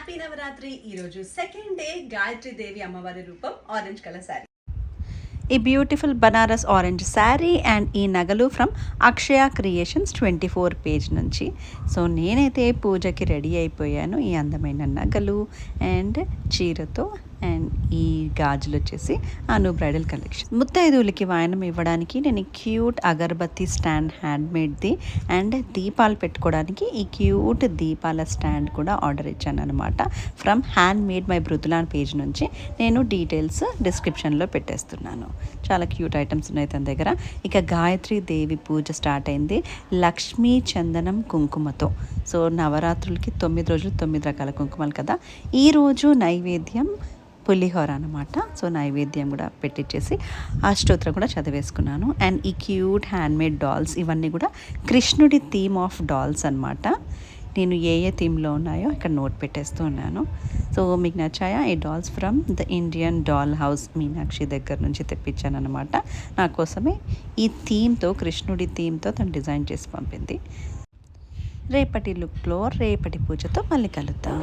Happy Navratri. ఈరోజు second day Gayatri దేవి అమ్మవారి రూపం ఆరెంజ్ కలర్ శారీ. ఈ beautiful Banaras orange sari and ఈ నగలు ఫ్రమ్ అక్షయ క్రియేషన్స్ 24 పేజ్ నుంచి. సో నేనైతే పూజకి రెడీ అయిపోయాను. ఈ అందమైన నగలు అండ్ చీరతో అండ్ ఈ గాజులు వచ్చేసి అను బ్రైడల్ కలెక్షన్. ముత్తైదువులకి వాయనం ఇవ్వడానికి నేను ఈ క్యూట్ అగరబత్తి స్టాండ్ హ్యాండ్మేడ్ది అండ్ దీపాలు పెట్టుకోవడానికి ఈ క్యూట్ దీపాల స్టాండ్ కూడా ఆర్డర్ ఇచ్చాను అనమాట. ఫ్రమ్ హ్యాండ్ మేడ్ మై బృతులాన్ పేజ్ నుంచి. నేను డీటెయిల్స్ డిస్క్రిప్షన్లో పెట్టేస్తున్నాను. చాలా క్యూట్ ఐటమ్స్ ఉన్నాయి తన దగ్గర. ఇక గాయత్రి దేవి పూజ స్టార్ట్ అయింది లక్ష్మీ చందనం కుంకుమతో. సో నవరాత్రులకి 9 రోజులు 9 రకాల కుంకుమలు కదా. ఈరోజు నైవేద్యం పులిహోర అనమాట. సో నైవేద్యం కూడా పెట్టించేసి అష్టోత్తరం కూడా చదివేసుకున్నాను. అండ్ ఈ క్యూట్ హ్యాండ్మేడ్ డాల్స్ ఇవన్నీ కూడా కృష్ణుడి థీమ్ ఆఫ్ డాల్స్ అనమాట. నేను ఏ థీమ్లో ఉన్నాయో ఇక్కడ నోట్ పెట్టేస్తూ ఉన్నాను. సో మీకు నచ్చాయా ఈ dolls? From the Indian doll house Meenakshi దగ్గర నుంచి తెప్పించాను అనమాట. నా కోసమే ఈ థీమ్తో, కృష్ణుడి థీమ్తో తను డిజైన్ చేసి పంపింది. రేపటి లుక్లో రేపటి పూజతో మళ్ళీ కలుద్దాం.